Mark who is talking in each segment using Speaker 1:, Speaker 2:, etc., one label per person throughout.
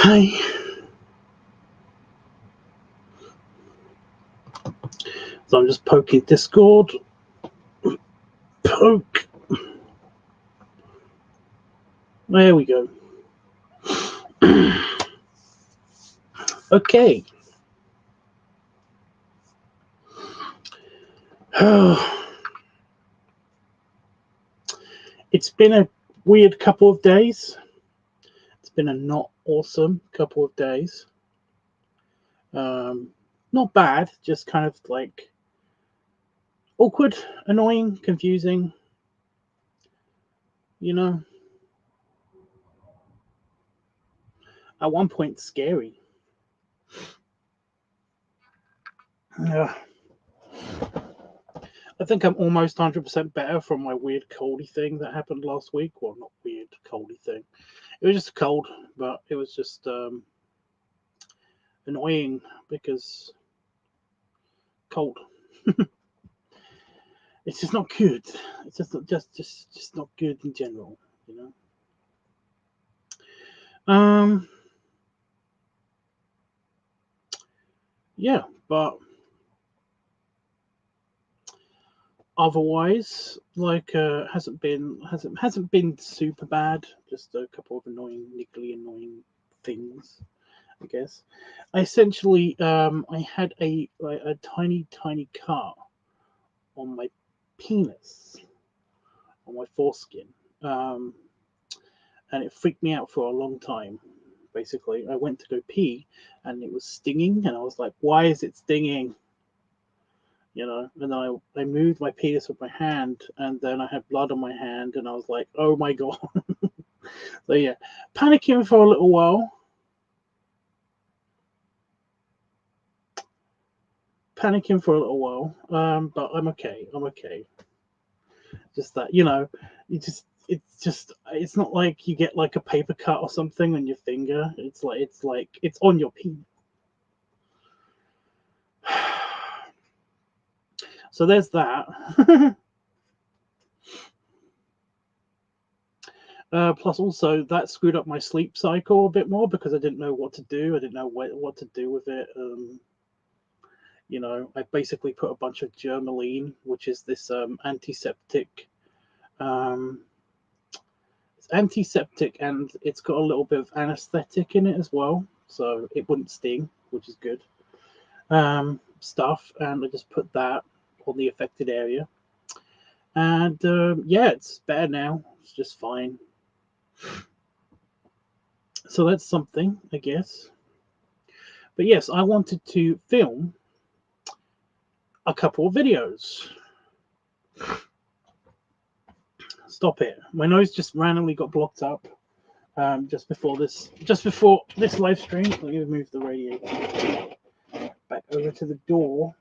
Speaker 1: Okay. So I'm just poking Discord. Poke. There we go. Okay. It's been a weird couple of days. It's been a not awesome couple of days. Not bad, just kind of like awkward, annoying, confusing, you know. At one point, scary. I think I'm almost 100% better from my weird coldy thing that happened last week. Well, not weird coldy thing. It was just cold, but it was just annoying because cold. It's just not good. It's just not good in general, you know. Yeah, but otherwise, like, hasn't been super bad. Just a couple of niggly annoying things, I guess. I essentially, I had a tiny cut on my penis, on my foreskin, and it freaked me out for a long time. Basically, I went to go pee, and it was stinging, and I was like, "Why is it stinging?" You know, and I moved my penis with my hand, and then I had blood on my hand, and I was like, "Oh my god!" So yeah, panicking for a little while. But I'm okay. Just that, you know, it's not like you get like a paper cut or something on your finger. It's on your penis. So there's that. Plus, also that screwed up my sleep cycle a bit more because I didn't know what to do. I didn't know what to do with it. You know, I basically put a bunch of Germaline, which is this antiseptic. It's antiseptic, and it's got a little bit of anesthetic in it as well, so it wouldn't sting, which is good. Stuff, and I just put that on the affected area, and yeah, it's better now. It's just fine. So that's something, I guess. But yes, I wanted to film a couple of videos. Stop it! My nose just randomly got blocked up just before this live stream. Let me move the radiator back over to the door,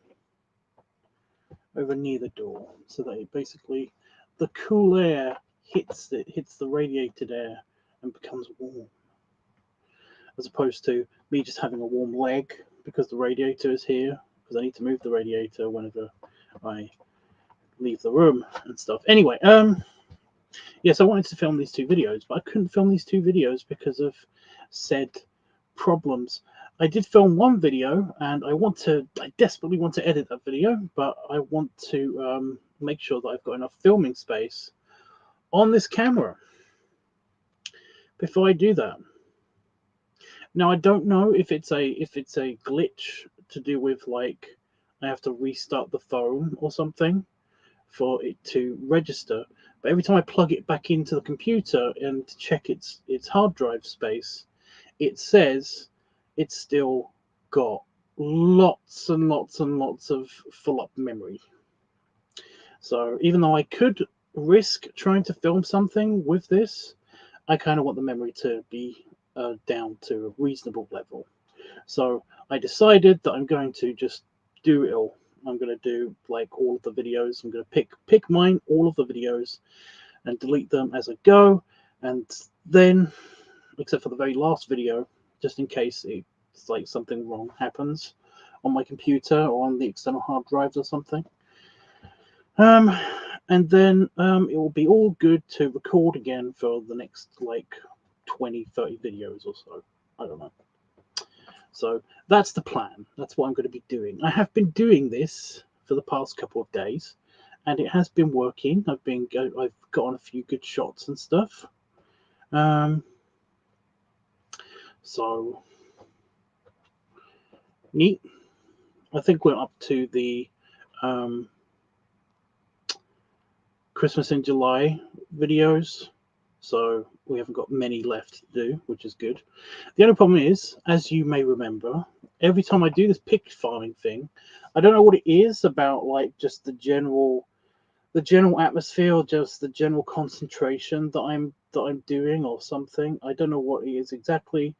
Speaker 1: over near the door, so that it basically the cool air hits the radiated air and becomes warm, as opposed to me just having a warm leg because the radiator is here, because I need to move the radiator whenever I leave the room and stuff. Anyway, yes, I wanted to film these two videos, but I couldn't film these two videos because of said problems. I did film one video, and I desperately want to edit that video, but I want to make sure that I've got enough filming space on this camera before I do that. Now, I don't know if it's a glitch to do with, like, I have to restart the phone or something for it to register. But every time I plug it back into the computer and check its hard drive space, it says it's still got lots and lots and lots of full up memory. So even though I could risk trying to film something with this, I kind of want the memory to be down to a reasonable level. So I decided that I'm going to just do it all. I'm going to do like all of the videos. I'm going to pick all of the videos, and delete them as I go. And then, except for the very last video, just in case it's like something wrong happens on my computer or on the external hard drives or something. And then it will be all good to record again for the next like 20-30 videos or so. I don't know. So that's the plan. That's what I'm going to be doing. I have been doing this for the past couple of days, and it has been working. I've gotten a few good shots and stuff. So neat. I think we're up to the Christmas in July videos, so we haven't got many left to do, which is good. The only problem is, as you may remember, every time I do this pick farming thing, I don't know what it is about, like just the general atmosphere, or just the general concentration that I'm doing or something. I don't know what it is exactly,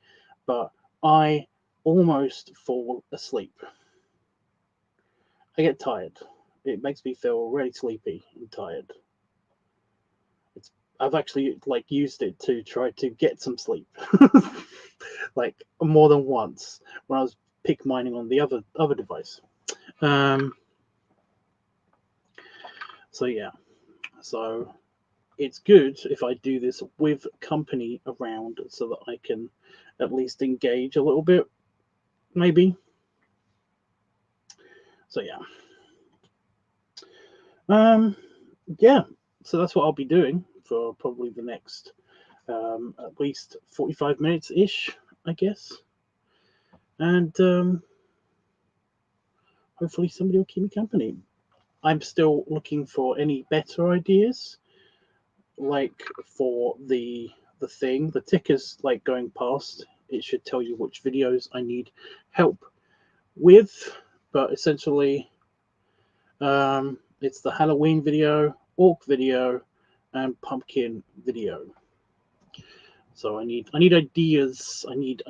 Speaker 1: but I almost fall asleep. I get tired. It makes me feel really sleepy and tired. I've actually like used it to try to get some sleep, like more than once when I was pick mining on the other device. So yeah, so it's good if I do this with company around so that I can at least engage a little bit, maybe. So yeah. Yeah, so that's what I'll be doing for probably the next at least 45 minutes ish, I guess. And hopefully somebody will keep me company. I'm still looking for any better ideas, like for the thing. The ticker's like going past. It should tell you which videos I need help with, but essentially it's the Halloween video, orc video, and pumpkin video. So I need ideas. I need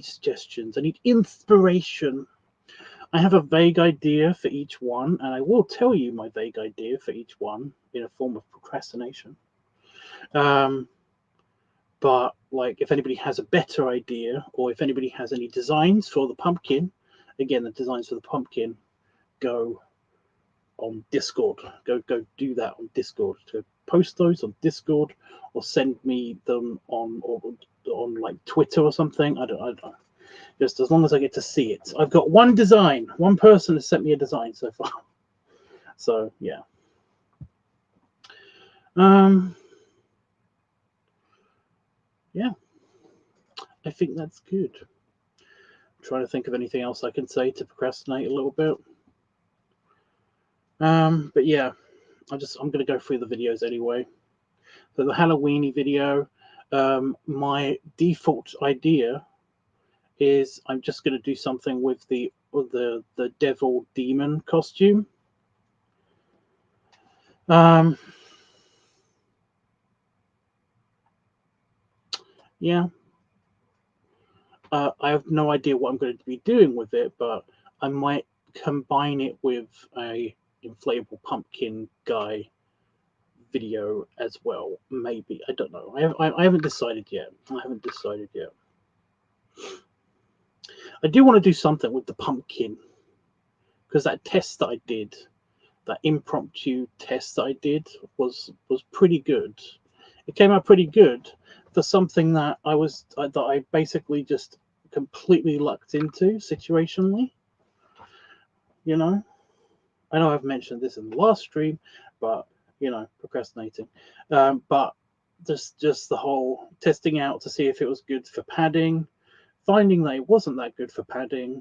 Speaker 1: suggestions. I need inspiration. I have a vague idea for each one, and I will tell you my vague idea for each one in a form of procrastination. But like, if anybody has a better idea, or if anybody has any designs for the pumpkin, again, the designs for the pumpkin, go on Discord. Go do that on Discord. To post those on Discord, or send me them on like Twitter or something. I don't know. Just as long as I get to see it. I've got one design. One person has sent me a design so far. So yeah. Yeah. I think that's good. I'm trying to think of anything else I can say to procrastinate a little bit. But yeah, I'm gonna go through the videos anyway. So the Halloweeny video, my default idea is I'm just gonna do something with the devil demon costume. Yeah. I have no idea what I'm going to be doing with it, but I might combine it with a inflatable pumpkin guy video as well. Maybe. I don't know. I haven't decided yet. I do want to do something with the pumpkin, because that test that I did, that impromptu test that I did, was pretty good. It came out pretty good for something that I basically just completely lucked into situationally. You know, I know I've mentioned this in the last stream, but procrastinating. But just the whole testing out to see if it was good for padding, finding that it wasn't that good for padding,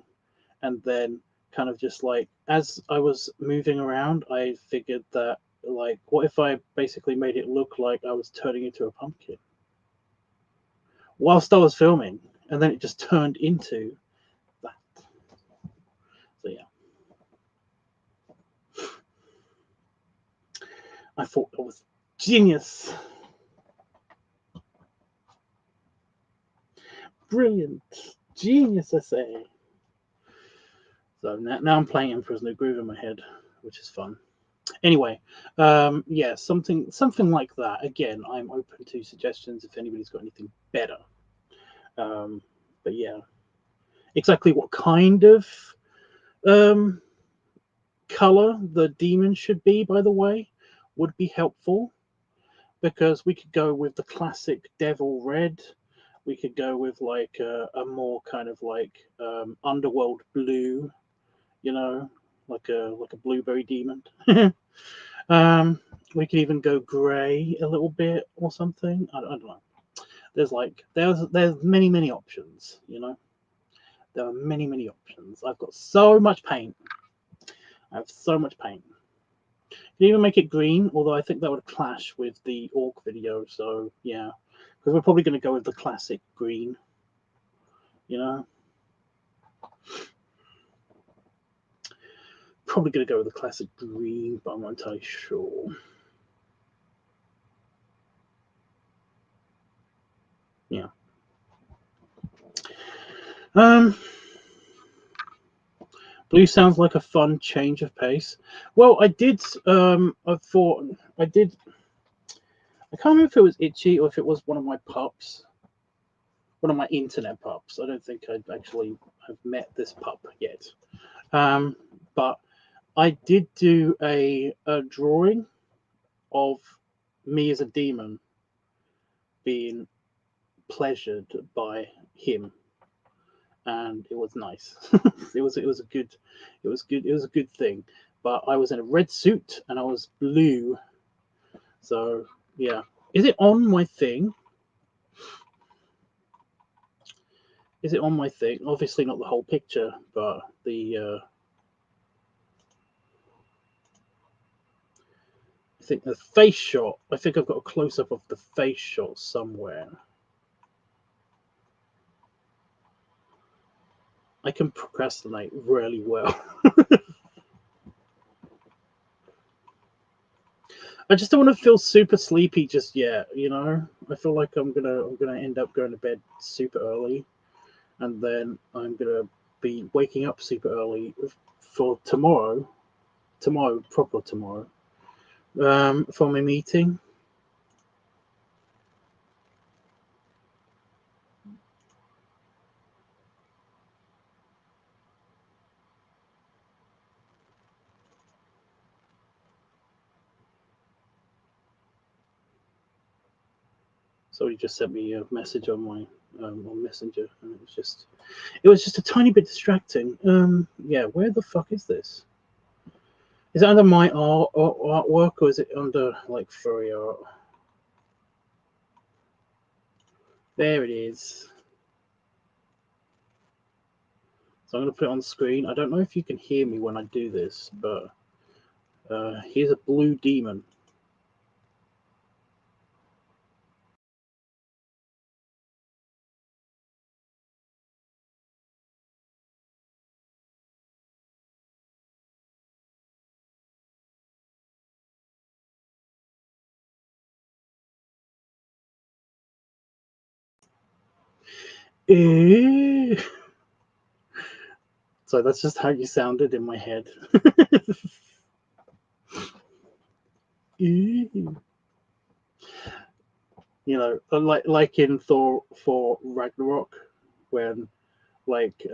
Speaker 1: and then kind of just like, as I was moving around, I figured that, like, what if I basically made it look like I was turning into a pumpkin whilst I was filming, and then it just turned into that. So yeah, I thought that was genius. Brilliant. Genius, I say. So now I'm playing Emperor's New Groove in my head, which is fun. Anyway, yeah, something like that. Again, I'm open to suggestions if anybody's got anything better. But yeah, exactly what kind of color the demon should be, by the way, would be helpful, because we could go with the classic devil red, We could go with like a more kind of like underworld blue, you know, like a blueberry demon. um, we could even go grey a little bit or something. I don't know. There's many options, you know. There are many options. I've got so much paint. I have so much paint. You can even make it green, although I think that would clash with the orc video. So yeah, because we're probably going to go with the classic green, you know. Probably going to go with the classic green, but I'm not entirely sure. Yeah. Blue sounds like a fun change of pace. Well, I did. I thought I did. I can't remember if it was Itchy or if it was one of my pups, one of my internet pups. I don't think I actually have met this pup yet. But I did do a drawing of me as a demon being pleasured by him, and it was nice. it was a good thing. But I was in a red suit and I was blue, so yeah. Is it on my thing? Is it on my thing? Obviously not the whole picture, but the I think the face shot. I think I've got a close up of the face shot somewhere. I can procrastinate really well. I just don't want to feel super sleepy just yet, you know. I feel like I'm gonna end up going to bed super early, and then I'm gonna be waking up super early for tomorrow, proper tomorrow, for my meeting. So he just sent me a message on my on Messenger, and it was just a tiny bit distracting. Yeah, where the fuck is this? Is it under my artwork, or is it under like furry art? There it is. So I'm going to put it on the screen. I don't know if you can hear me when I do this, but here's a blue demon. So that's just how you sounded in my head. You know, like in Thor for Ragnarok, when like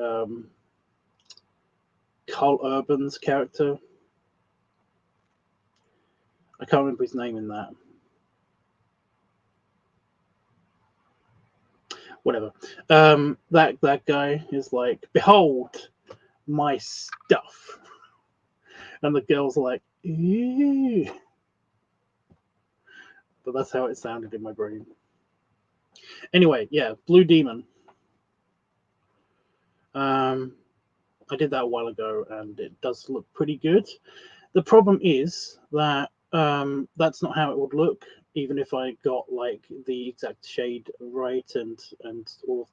Speaker 1: Carl Urban's character, I can't remember his name in that. Whatever. That guy is like, behold my stuff, and the girl's like, ew. But that's how it sounded in my brain. Anyway, yeah, Blue Demon. I did that a while ago, and it does look pretty good. The problem is that that's not how it would look, even if I got like the exact shade right and all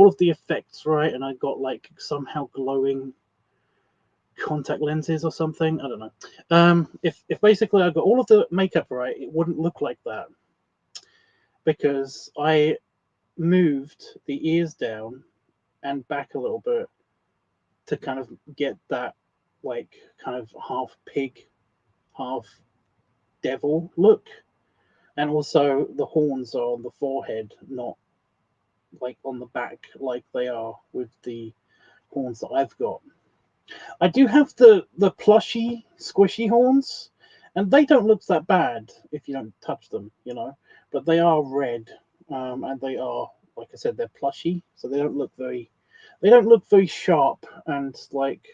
Speaker 1: of the effects right, and I got like somehow glowing contact lenses or something. I don't know. If basically I got all of the makeup right, it wouldn't look like that, because I moved the ears down and back a little bit to kind of get that like kind of half pig, half devil look. And also the horns are on the forehead, not like on the back like they are with the horns that I've got. I do have the plushy, squishy horns, and they don't look that bad if you don't touch them, you know. But they are red, and they are like I said, they're plushy, so they don't look very sharp and like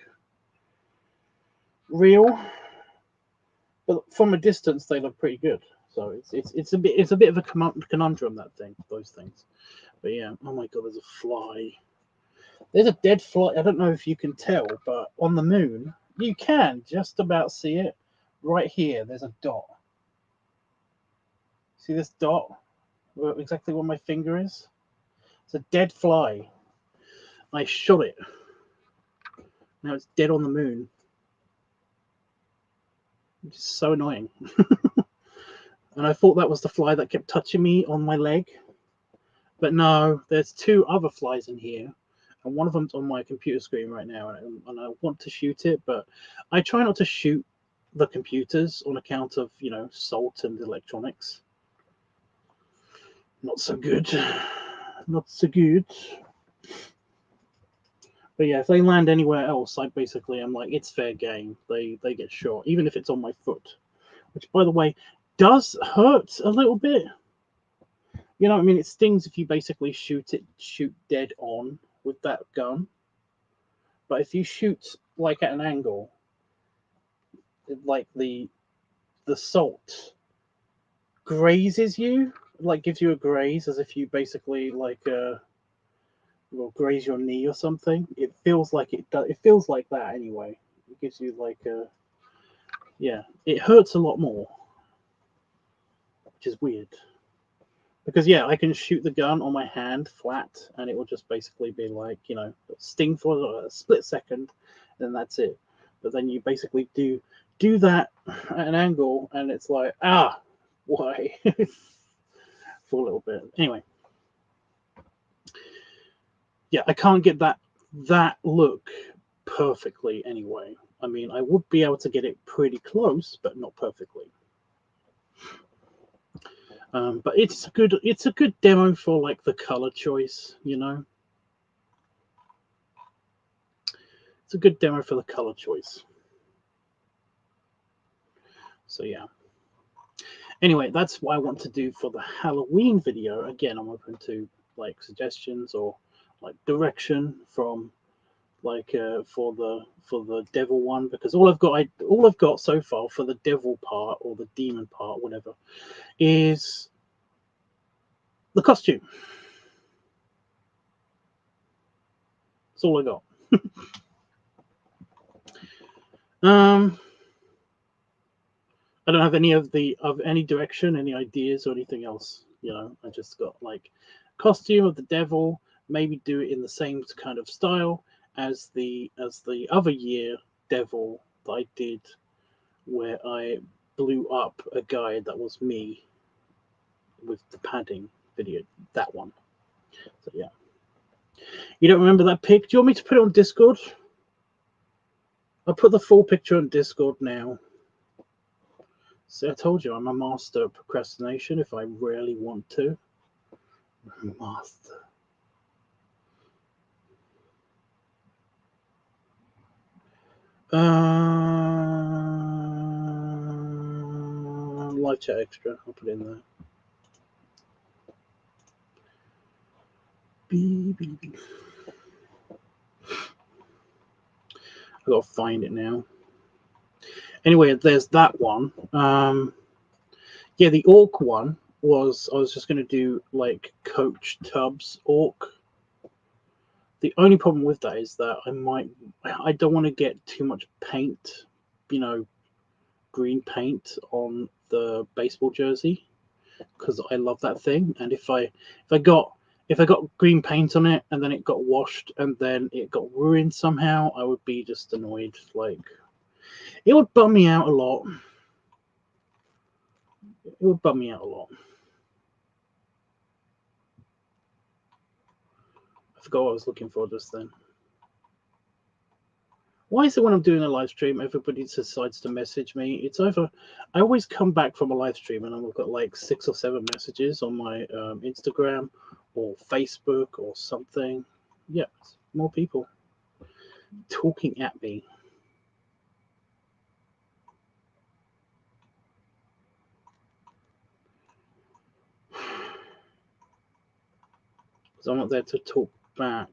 Speaker 1: real. But from a distance, they look pretty good. So it's a bit of a conundrum, those things. But yeah, oh my god, there's a fly. There's a dead fly. I don't know if you can tell, but on the moon, you can just about see it. Right here, there's a dot. See this dot? Exactly where my finger is? It's a dead fly. I shot it. Now it's dead on the moon. Which is so annoying. And I thought that was the fly that kept touching me on my leg. But no, there's two other flies in here. And one of them's on my computer screen right now. And I want to shoot it, but I try not to shoot the computers on account of, salt and electronics. Not so good. Not so good. But yeah, if they land anywhere else, I'm like, it's fair game. They get shot, even if it's on my foot. Which, by the way, does hurt a little bit. You know what I mean? It stings if you basically shoot dead on with that gun. But if you shoot like at an angle, like the salt grazes you, like gives you a graze, as if you basically like will graze your knee or something. It feels like it does. It feels like that anyway. It gives you like a It hurts a lot more, which is weird. Because yeah, I can shoot the gun on my hand flat, and it will just basically be like sting for a split second, and that's it. But then you basically do that at an angle, and it's like why for a little bit. Anyway, yeah, I can't get that look perfectly anyway. I mean, I would be able to get it pretty close, but not perfectly. But it's a good demo for like the color choice, It's a good demo for the color choice. So yeah. Anyway, that's what I want to do for the Halloween video. Again, I'm open to like suggestions or like direction from like for the devil one, because all I've got so far for the devil part or the demon part, whatever, is the costume. That's all I got. I don't have any of any direction, any ideas or anything else. I just got like costume of the devil. Maybe do it in the same kind of style as the other year devil that I did, where I blew up a guy that was me with the padding video. That one. So yeah. You don't remember that pic? Do you want me to put it on Discord? I'll put the full picture on Discord now. See, I told you I'm a master of procrastination if I really want to. Master. Live chat extra. I'll put it in there. I gotta find it now. Anyway, there's that one. Yeah, the orc one was, I was just gonna do like Coach Tubbs orc. The only problem with that is that I don't want to get too much paint, green paint on the baseball jersey, because I love that thing. And if I got green paint on it and then it got washed and then it got ruined somehow, I would be just annoyed. Like, it would bum me out a lot. It would bum me out a lot. I forgot what I was looking for just then. Why is it when I'm doing a live stream, everybody decides to message me? It's over. I always come back from a live stream and I've got like 6 or 7 messages on my Instagram or Facebook or something. Yeah, more people talking at me. So I'm not there to talk back.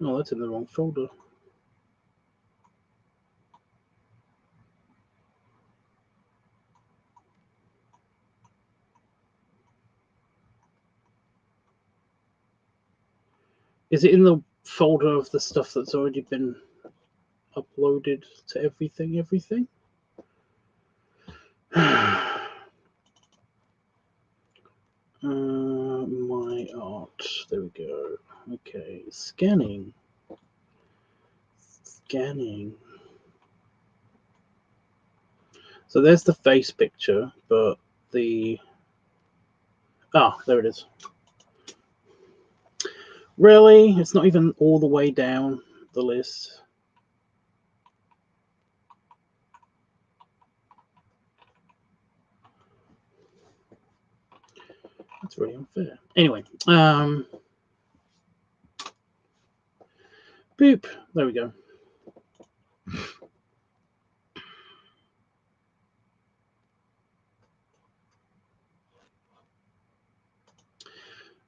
Speaker 1: Oh, that's in the wrong folder. Is it in the folder of the stuff that's already been uploaded to everything? My art. There we go. Okay, scanning. So there's the face picture, but the... Ah, there it is. Really? It's not even all the way down the list. That's very unfair. Anyway, boop. There we go.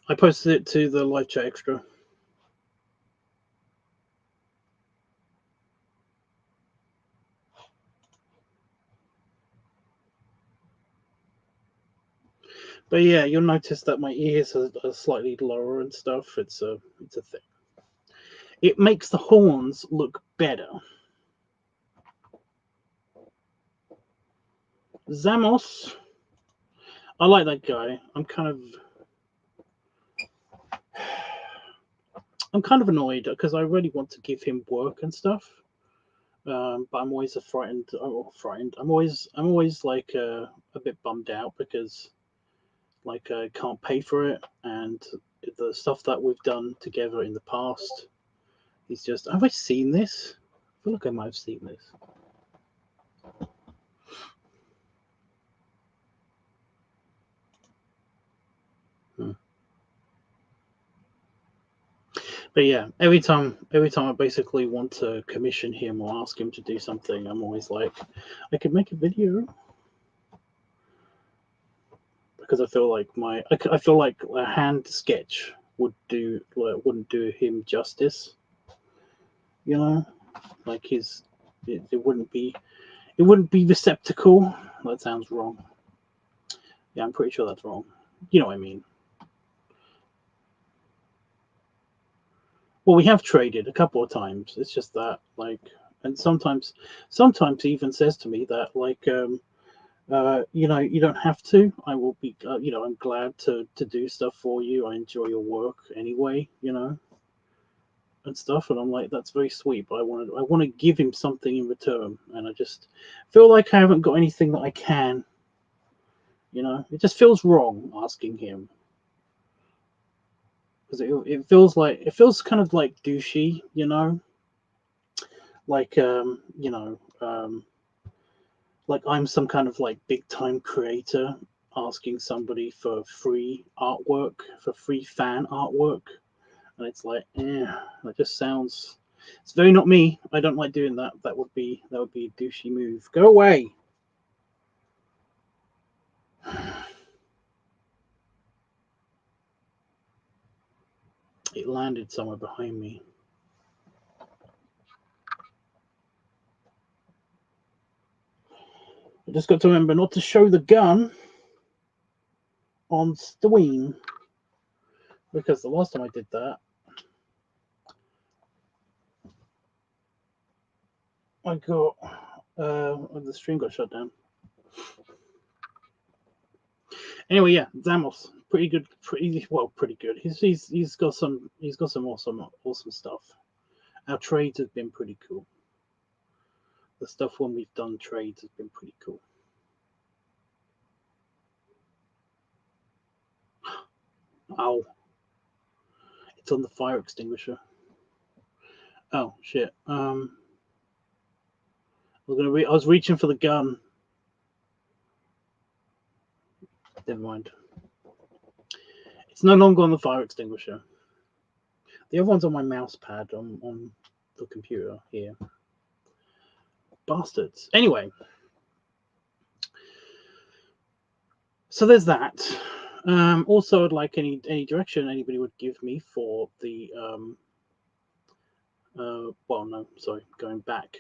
Speaker 1: I posted it to the live chat extra. But yeah, you'll notice that my ears are slightly lower and stuff. It's a thing. It makes the horns look better. Zamos. I like that guy. I'm kind of annoyed because I really want to give him work and stuff. But I'm always frightened. I'm always like a bit bummed out because like I can't pay for it, and the stuff that we've done together in the past. He's just. Have I seen this? I feel like I might have seen this. But yeah, every time I basically want to commission him or ask him to do something, I'm always like, I could make a video because I feel like a hand sketch wouldn't do him justice. You know, like it wouldn't be receptacle. That sounds wrong. Yeah, I'm pretty sure that's wrong. You know what I mean. Well, we have traded a couple of times. It's just that, like, and sometimes he even says to me that, like, you know, you don't have to. I will be, you know, I'm glad to do stuff for you. I enjoy your work anyway, you know, and stuff. And I'm like, that's very sweet, but I want to give him something in return, and I just feel like I haven't got anything that I can. You know, it just feels wrong asking him. Because it feels kind of like douchey, you know, like you know, like I'm some kind of like big time creator asking somebody for free artwork, for free fan artwork, and it's like, that just sounds. It's very not me. I don't like doing that. That would be a douchey move. Go away. It landed somewhere behind me. I just got to remember not to show the gun on stream, because the last time I did that, I got the stream got shut down. Anyway, yeah, Zamos, pretty good. He's got some awesome stuff. Our trades have been pretty cool. The stuff when we've done trades has been pretty cool. Ow. It's on the fire extinguisher. Oh shit. I was reaching for the gun. Never mind. It's no longer on the fire extinguisher. The other one's on my mouse pad on the computer here. Bastards. Anyway. So there's that. Also, I'd like any direction anybody would give me for the well, no, sorry, going back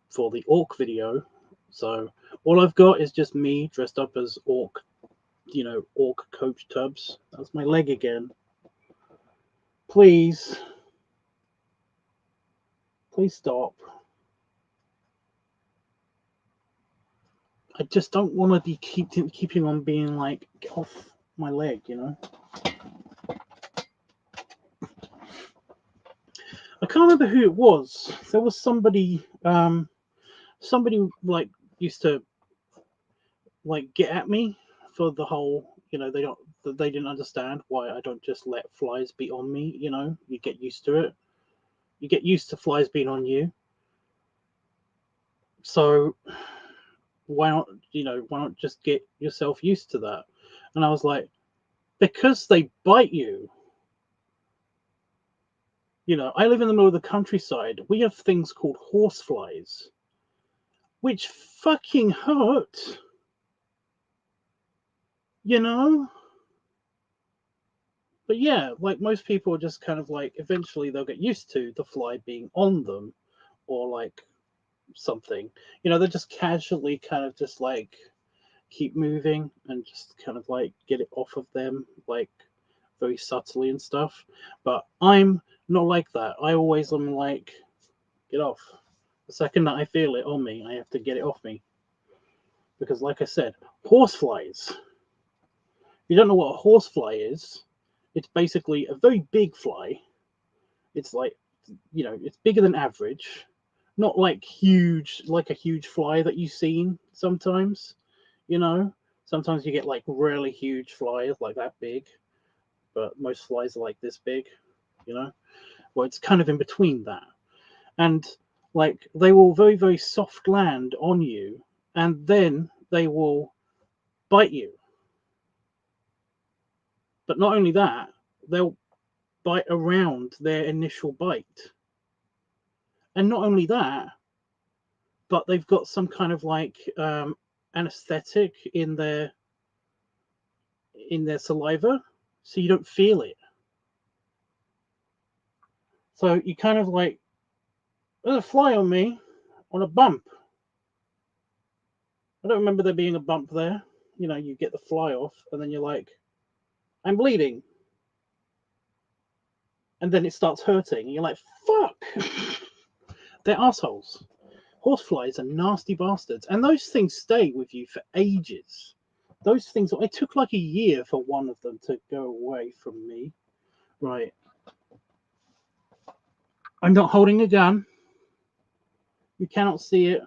Speaker 1: for the orc video. So all I've got is just me dressed up as orc, orc Coach Tubbs. That's my leg again. Please stop. I just don't want to be keeping on being like, get off my leg, I can't remember who it was. There was somebody like used to like get at me for the whole, they didn't understand why I don't just let flies be on me. You get used to it. You get used to flies being on you. So why not just get yourself used to that? And I was like, because they bite you. I live in the middle of the countryside. We have things called horseflies, which fucking hurt. But yeah, like most people are just kind of like, eventually they'll get used to the fly being on them or like something. They're just casually kind of just like keep moving and just kind of like get it off of them, like very subtly and stuff. But I'm not like that. I always am like, get off. The second that I feel it on me, I have to get it off me. Because like I said, horseflies. You don't know what a horsefly is. It's basically a very big fly. It's like, it's bigger than average. Not like huge, like a huge fly that you've seen sometimes. Sometimes you get like really huge flies like that big. But most flies are like this big, Well, it's kind of in between that. And like they will very, very soft land on you, and then they will bite you. But not only that, they'll bite around their initial bite. And not only that, but they've got some kind of like anesthetic in their saliva, so you don't feel it. So you kind of like, there's a fly on me on a bump. I don't remember there being a bump there. You get the fly off, and then you're like, I'm bleeding. And then it starts hurting. And you're like, fuck. They're assholes. Horseflies are nasty bastards. And those things stay with you for ages. Those things, it took like a year for one of them to go away from me. Right. I'm not holding a gun. You cannot see it.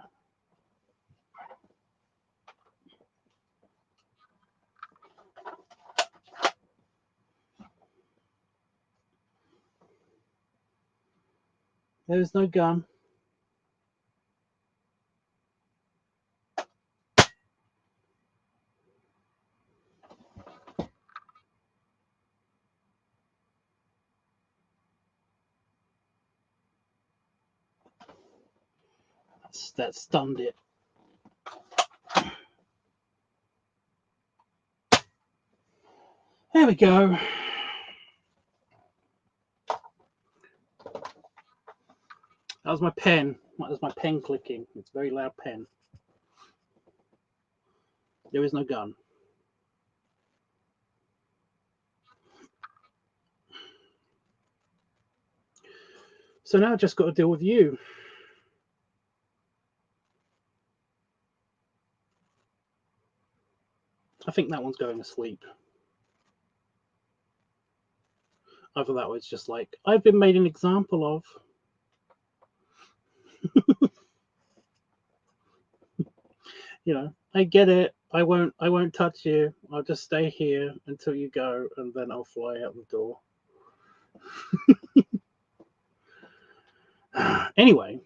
Speaker 1: There is no gun. That stunned it. There we go. That was my pen. That was my pen clicking. It's a very loud pen. There is no gun. So now I just got to deal with you. I think that one's going to sleep. Either that or it's just like, I've been made an example of. I get it. I won't touch you. I'll just stay here until you go, and then I'll fly out the door. Anyway.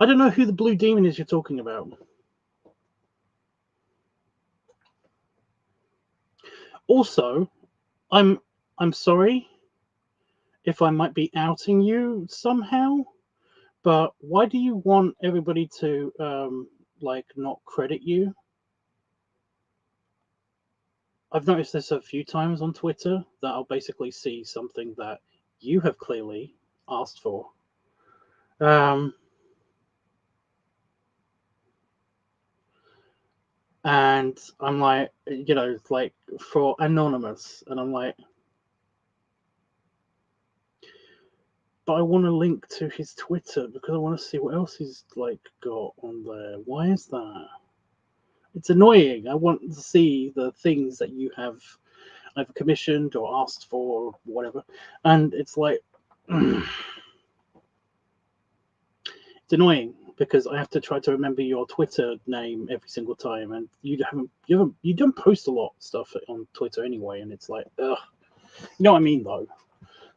Speaker 1: I don't know who the blue demon is you're talking about. Also, I'm sorry if I might be outing you somehow, but why do you want everybody to like not credit you? I've noticed this a few times on Twitter that I'll basically see something that you have clearly asked for. And I'm like, you know, like for anonymous, and I'm like, but I want to link to his Twitter because I want to see what else he's like got on there. Why is that? It's annoying. I want to see the things that you have either commissioned or asked for or whatever, and it's like it's annoying because I have to try to remember your Twitter name every single time, and you don't post a lot of stuff on Twitter anyway, and it's like, ugh. You know what I mean, though?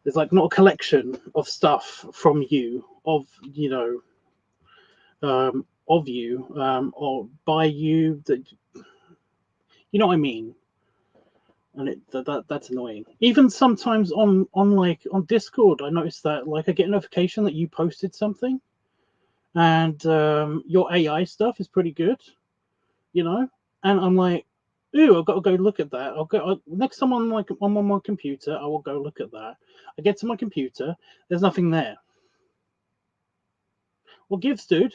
Speaker 1: There's like not a collection of stuff from you, of you or by you, that you know what I mean. And that's annoying. Even sometimes on like on Discord, I noticed that like I get a notification that you posted something, and your AI stuff is pretty good, you know, and I'm like, ooh, I've got to go look at that. Next time I'm on my computer, I will go look at that. I get to my computer, there's nothing there. What gives, dude?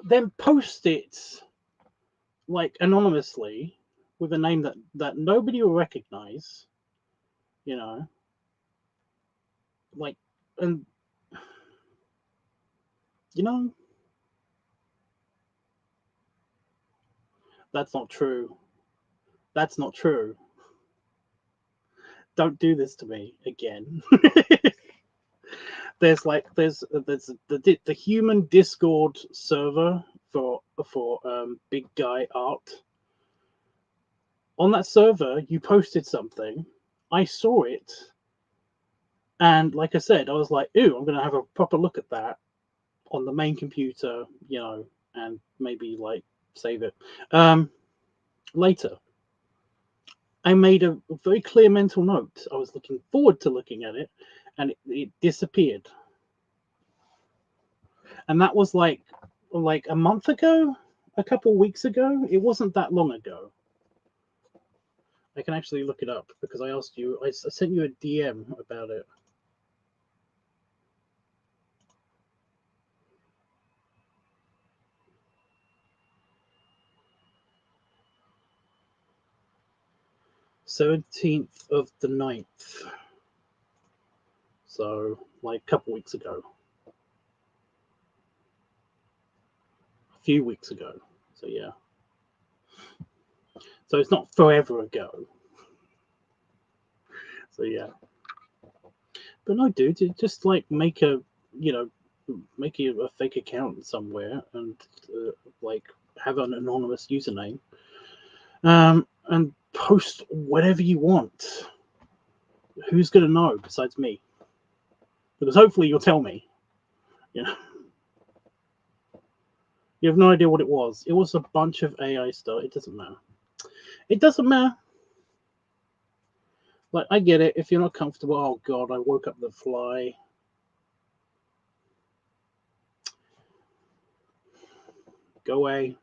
Speaker 1: Then post it like anonymously with a name that nobody will recognize, you know, like, and you know, that's not true. That's not true. Don't do this to me again. there's the human Discord server for big guy art. On that server, you posted something. I saw it, and like I said, I was like, "Ooh, I'm gonna have a proper look at that on the main computer, you know, and maybe like save it later." I made a very clear mental note. I was looking forward to looking at it, and it disappeared. And that was like a month ago, a couple weeks ago. It wasn't that long ago. I can actually look it up because I asked you. I sent you a DM about it. (17th of the 9th). So like a couple weeks ago, a few weeks ago. So yeah. So it's not forever ago. So yeah. But no, dude, just like make a, you know, make a fake account somewhere and like have an anonymous username, and post whatever you want. Who's gonna know besides me? Because hopefully you'll tell me. You know, you have no idea what it was. It was a bunch of AI stuff. It doesn't matter. It doesn't matter. Like I get it. If you're not comfortable, oh god, I woke up the fly. Go away.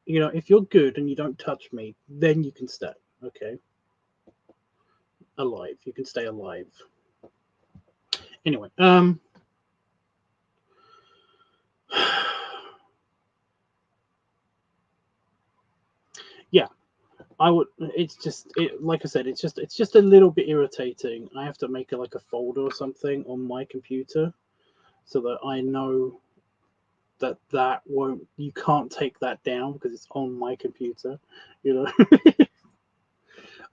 Speaker 1: You know, if you're good and you don't touch me, then you can stay. Okay. Alive. You can stay alive. Anyway, yeah, I would. It's just like I said. It's just a little bit irritating. I have to make like a folder or something on my computer so that I know that won't. You can't take that down because it's on my computer. You know.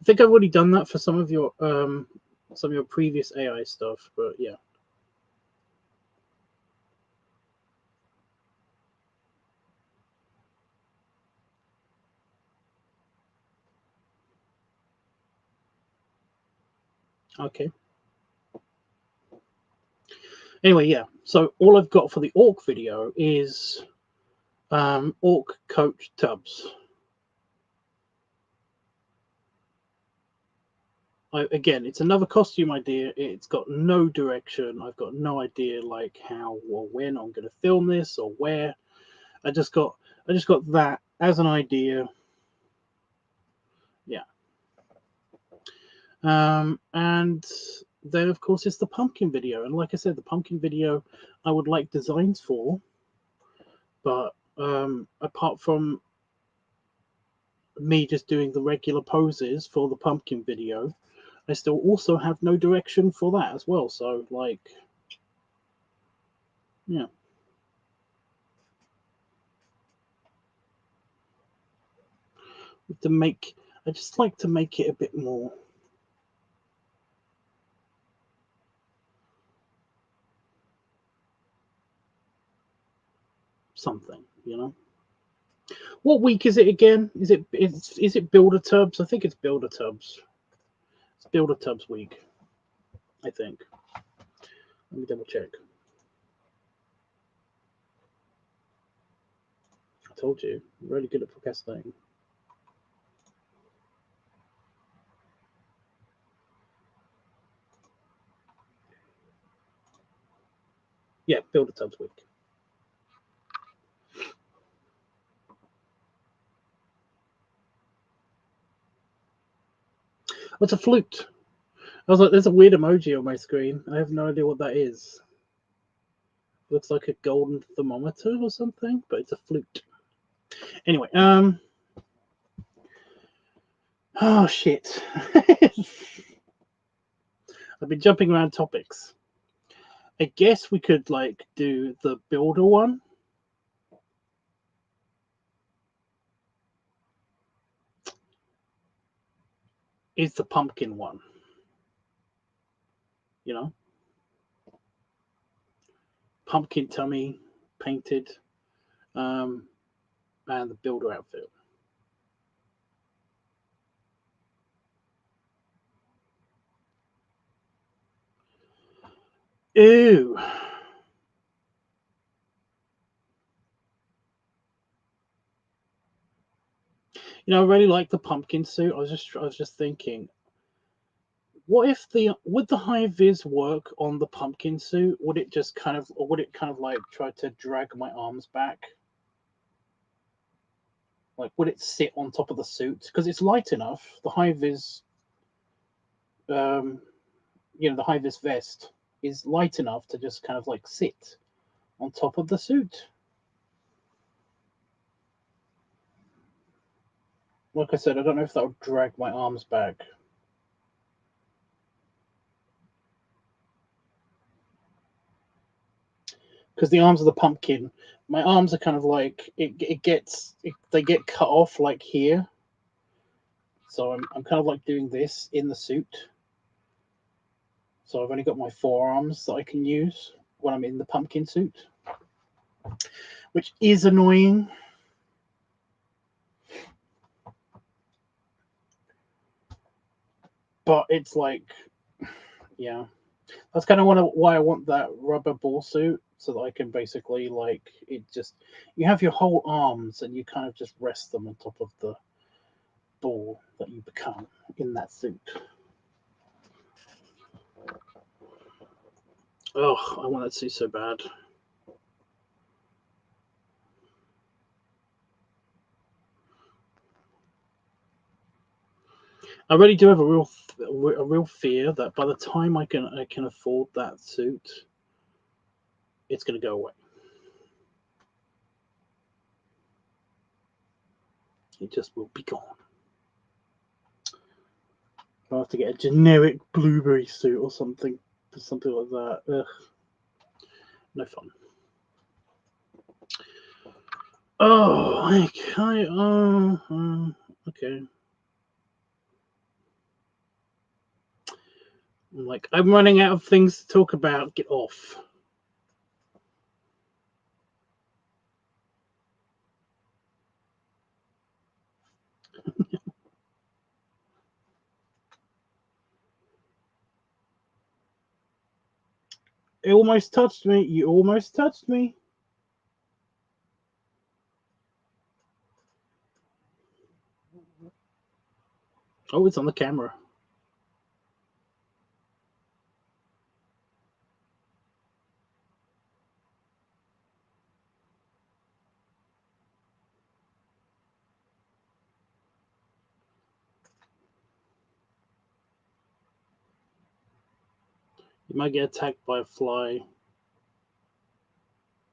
Speaker 1: I think I've already done that for some of your previous AI stuff, but yeah. Okay. Anyway, yeah. So all I've got for the orc video is orc coach tubs. Again, it's another costume idea. It's got no direction. I've got no idea like how or when I'm going to film this or where. I just got that as an idea. Yeah. And then of course it's the pumpkin video, and like I said, the pumpkin video I would like designs for, but apart from me just doing the regular poses for the pumpkin video, I still also have no direction for that as well. So like, yeah. To make, I just like to make it a bit more something, you know. What week is it again? Is it Builder Tubs? I think it's Builder Tubs. It's Builder Tubs week, I think. Let me double check. I told you, I'm really good at procrastinating. Yeah, Builder Tubs week. What's a flute? I was like, there's a weird emoji on my screen. I have no idea what that is. Looks like a golden thermometer or something, but it's a flute. Anyway, oh shit. I've been jumping around topics. I guess we could like do the builder one. Is the pumpkin one. You know? Pumpkin tummy painted, and the builder outfit. Ooh. You know, I really like the pumpkin suit. I was just thinking, what if would the high vis work on the pumpkin suit? Would it just kind of, or would it kind of like try to drag my arms back? Like, would it sit on top of the suit? Because it's light enough. The high vis, um, the high vis vest is light enough to just kind of like sit on top of the suit. Like I said, I don't know if that would drag my arms back. Because the arms of the pumpkin, my arms are kind of like they get cut off like here. So I'm kind of like doing this in the suit. So I've only got my forearms that I can use when I'm in the pumpkin suit, which is annoying. But it's like, yeah, that's kind of why I want that rubber ball suit, so that I can basically like it. Just you have your whole arms and you kind of just rest them on top of the ball that you become in that suit. Oh, I want that suit so bad. I really do have a real fear that by the time I can afford that suit, it's going to go away. It just will be gone. I'll have to get a generic blueberry suit or something like that. Ugh. No fun. Oh, okay. Okay. I'm running out of things to talk about. Get off. It almost touched me. You almost touched me. Oh, it's on the camera. You might get attacked by a fly.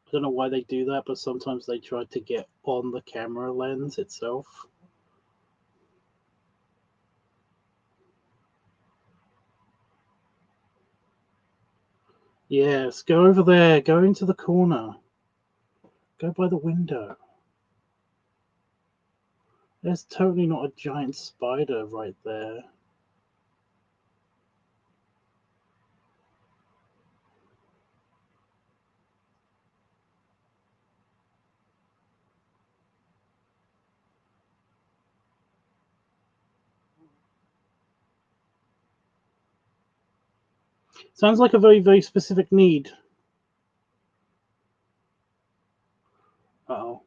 Speaker 1: I don't know why they do that, but sometimes they try to get on the camera lens itself. Yes, go over there. Go into the corner. Go by the window. There's totally not a giant spider right there. Sounds like a very, very specific need. Uh-oh.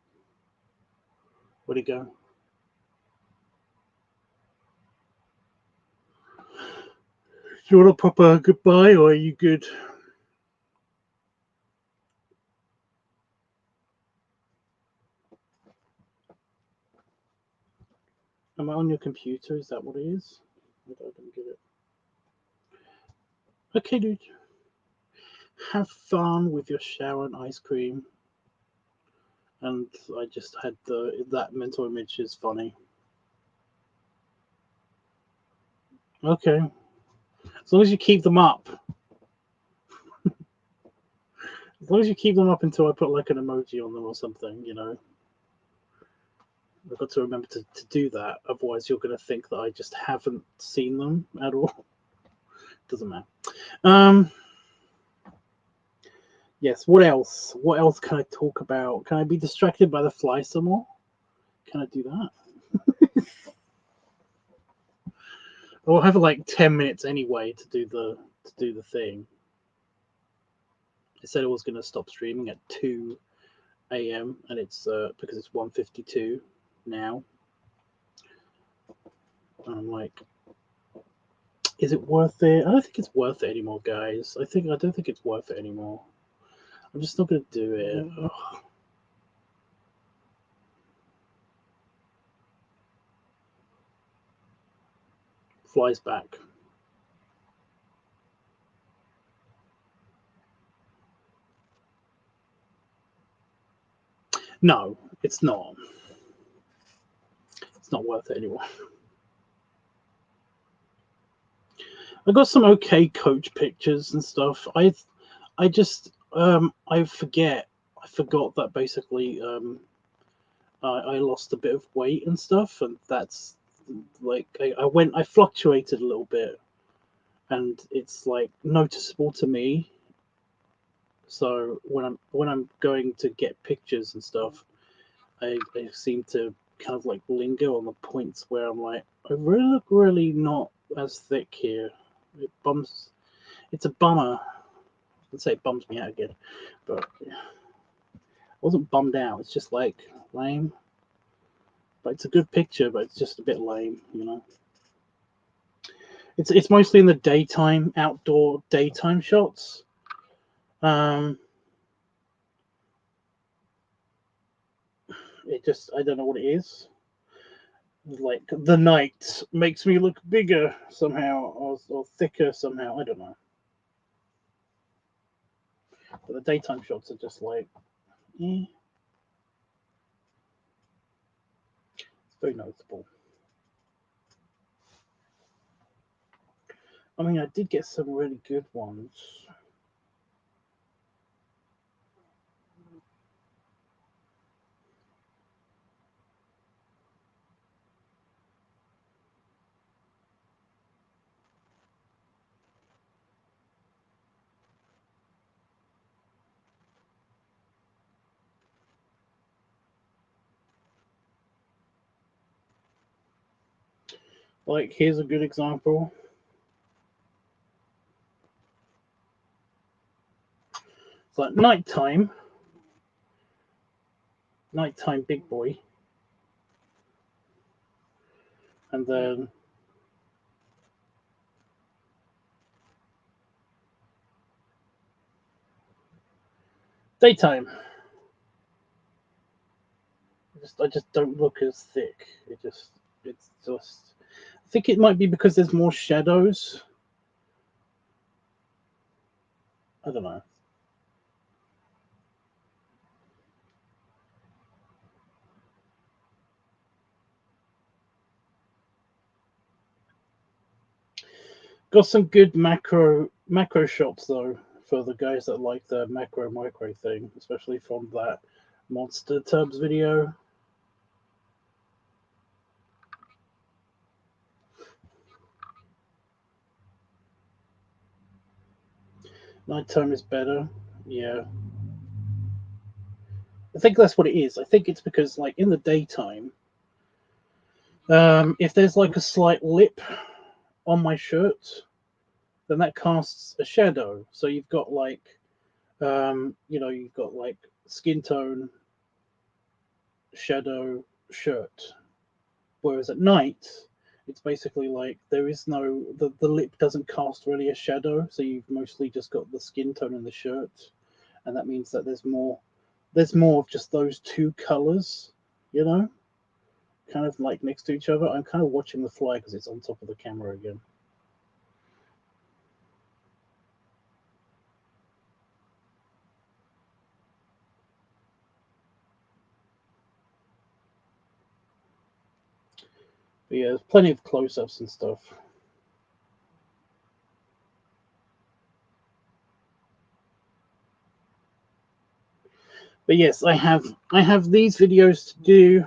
Speaker 1: Where'd he go? Do you want to pop a goodbye, or are you good? Am I on your computer? Is that what it is? I don't get it. Okay, dude. Have fun with your shower and ice cream. And I just had that mental image is funny. Okay. As long as you keep them up. As long as you keep them up until I put like an emoji on them or something, you know. I've got to remember to do that. Otherwise, you're going to think that I just haven't seen them at all. Doesn't matter. Yes, what else? What else can I talk about? Can I be distracted by the fly some more? Can I do that? I'll have like 10 minutes anyway to do the thing. I said I was going to stop streaming at 2 a.m. and it's because it's 1:52 now. And I'm like, is it worth it? I don't think it's worth it anymore, guys. I don't think it's worth it anymore. I'm just not going to do it. Ugh. Flies back. No, it's not. It's not worth it anymore. I got some okay coach pictures and stuff. I just I forgot that basically I lost a bit of weight and stuff, and that's like I fluctuated a little bit, and it's like noticeable to me. So when I'm going to get pictures and stuff, I seem to kind of like linger on the points where I'm like, I really look really not as thick here. It bums. It's a bummer. I'd say it bums me out again, but yeah. I wasn't bummed out. It's just like lame. But it's a good picture, but it's just a bit lame, you know. It's mostly in the daytime, outdoor daytime shots. It just I don't know what it is. Like the night makes me look bigger somehow, or thicker somehow. I don't know. But the daytime shots are just like, it's very noticeable. I mean, I did get some really good ones. Like, here's a good example. like nighttime big boy, and then daytime. I just don't look as thick. It's just I think it might be because there's more shadows. I don't know. Got some good macro shots though for the guys that like the macro micro thing, especially from that Monster Tubs video. Nighttime is better. Yeah. I think that's what it is. I think it's because like in the daytime, if there's like a slight lip on my shirt, then that casts a shadow. So you've got like you've got like skin tone, shadow, shirt. Whereas at night, it's basically like there is no the lip doesn't cast really a shadow, so you've mostly just got the skin tone in the shirt, and that means that there's more of just those two colors, kind of like next to each other. I'm kind of watching the fly because it's on top of the camera again. But yeah, there's plenty of close-ups and stuff. But yes, I have these videos to do.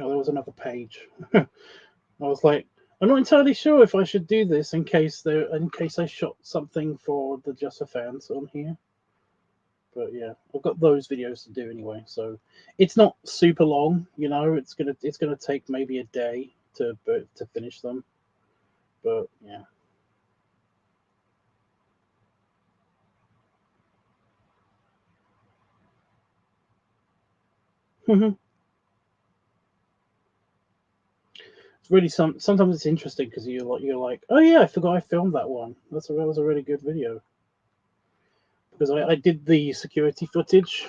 Speaker 1: Oh, there was another page. I was like, I'm not entirely sure if I should do this in case I shot something for the Just for Fans on here. But yeah, I've got those videos to do anyway, so it's not super long. It's gonna take maybe a day to finish them. But yeah. It's really sometimes it's interesting because you're like, oh yeah, I forgot I filmed that one. That was a really good video because I did the security footage.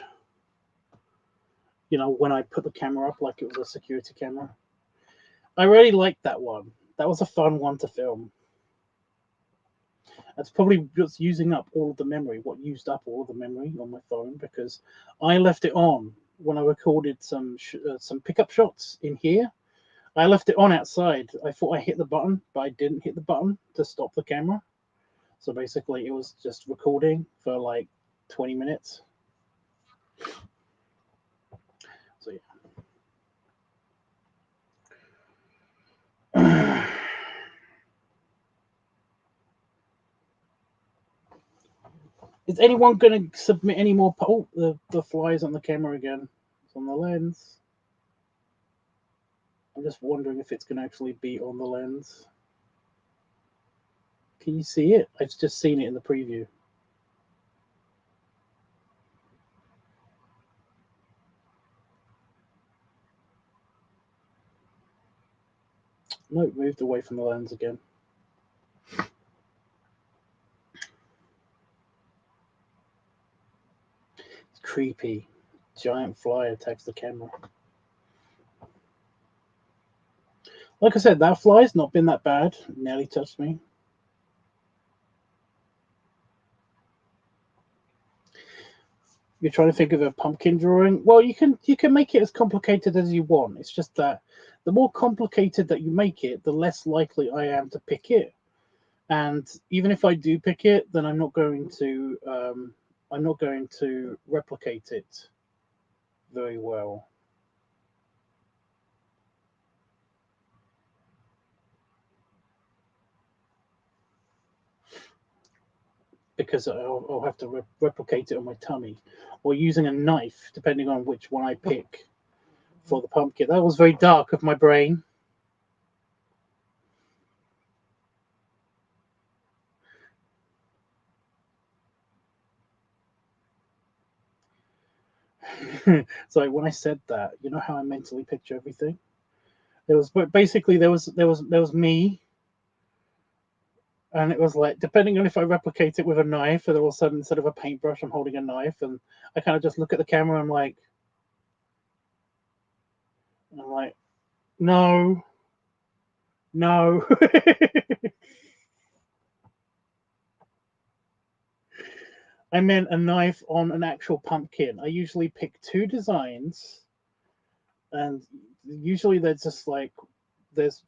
Speaker 1: When I put the camera up like it was a security camera. I really liked that one. That was a fun one to film. That's probably just using up all of the memory. What used up all of the memory on my phone because I left it on when I recorded some pickup shots in here. I left it on outside. I thought I hit the button, but I didn't hit the button to stop the camera. So basically, it was just recording for like 20 minutes. So yeah. Is anyone going to submit any more? Oh, the flies on the camera again. It's on the lens. I'm just wondering if it's going to actually be on the lens. Can you see it? I've just seen it in the preview. No, it moved away from the lens again. It's creepy. Giant fly attacks the camera. Like I said, that fly's not been that bad. It nearly touched me. You're trying to think of a pumpkin drawing. Well, you can make it as complicated as you want. It's just that the more complicated that you make it, the less likely I am to pick it. And even if I do pick it, then I'm not going to replicate it very well. Because I'll have to replicate it on my tummy or using a knife, depending on which one I pick for the pumpkin. That was very dark of my brain. So when I said that, you know how I mentally picture everything? It was basically there was me, and it was like, depending on if I replicate it with a knife, and all of a sudden instead of a paintbrush, I'm holding a knife, and I kind of just look at the camera. And I'm like, no, no. I meant a knife on an actual pumpkin. I usually pick two designs, and usually they're just like there's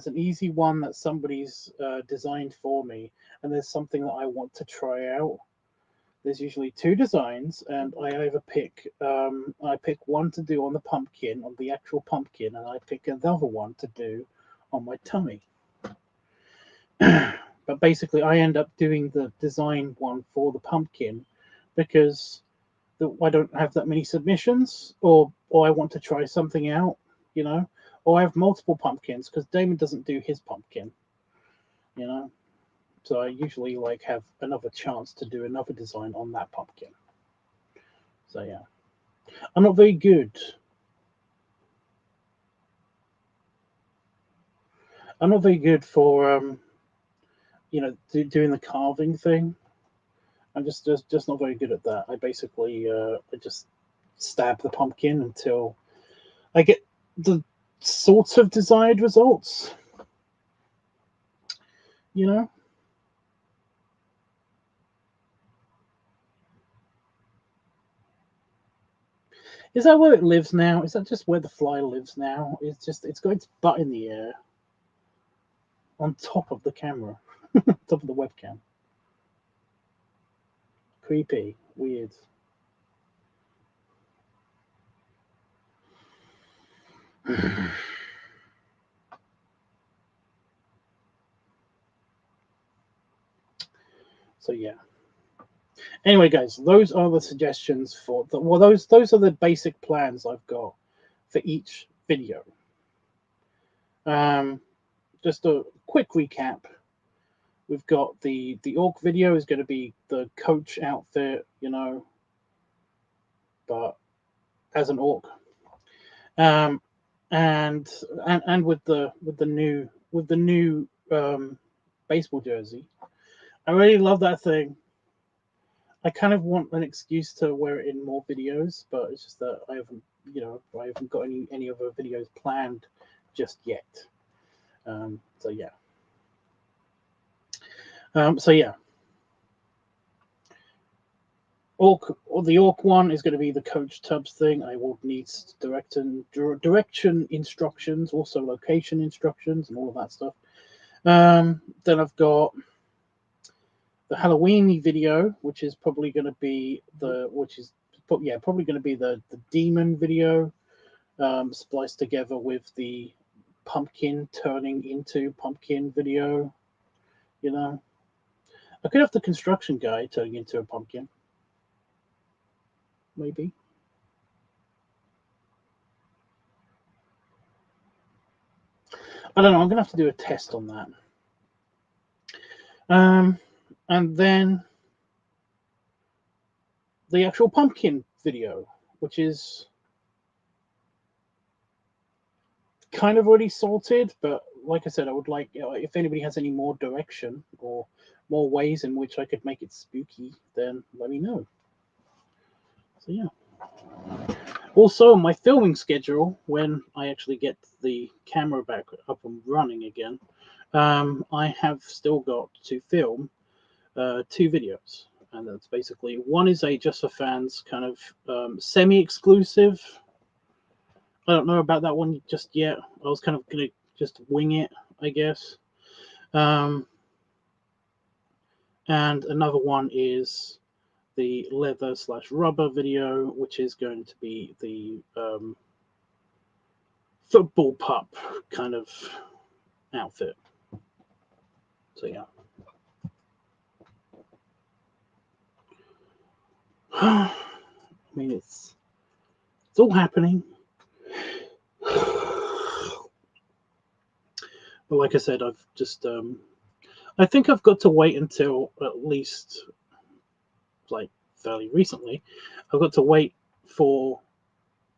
Speaker 1: an easy one that somebody's designed for me, and there's something that I want to try out. There's usually two designs, and I either pick I pick one to do on the pumpkin, on the actual pumpkin, and I pick another one to do on my tummy. But basically, I end up doing the design one for the pumpkin because I don't have that many submissions, or I want to try something out, you know, or I have multiple pumpkins because Damon doesn't do his pumpkin, you know. So I usually like have another chance to do another design on that pumpkin. So yeah, I'm not very good. I'm not very good for doing the carving thing. I'm just not very good at that. I basically I just stab the pumpkin until I get the sort of desired results. You know. Is that where it lives now? Is that just where the fly lives now? It's got its butt in the air on top of the camera, top of the webcam. Creepy, weird. So yeah. Anyway, guys, those are the suggestions for the those are the basic plans I've got for each video. Just a quick recap. We've got the orc video is going to be the coach outfit, you know, but as an orc. And with the new baseball jersey. I really love that thing. I kind of want an excuse to wear it in more videos, but it's just that I haven't got any other videos planned just yet. So yeah. The orc one is going to be the Coach Tubbs thing. I will need direction instructions, also location instructions, and all of that stuff. Then I've got the Halloween video, which is probably going to be probably going to be the demon video, spliced together with the pumpkin turning into pumpkin video. You know, I could have the construction guy turning into a pumpkin, maybe. I don't know. I'm gonna have to do a test on that. And then the actual pumpkin video, which is kind of already sorted, but like I said, I would like, if anybody has any more direction or more ways in which I could make it spooky, then let me know. So yeah. Also, my filming schedule, when I actually get the camera back up and running again, I have still got to film 2 videos. And that's basically, one is a just for fans kind of semi-exclusive. I don't know about that one just yet. I was kind of going to just wing it, I guess. And another one is the leather/rubber video, which is going to be the football pup kind of outfit. So yeah. I mean, it's all happening. But like I said, I've just I think I've got to wait until at least like fairly recently. I've got to wait for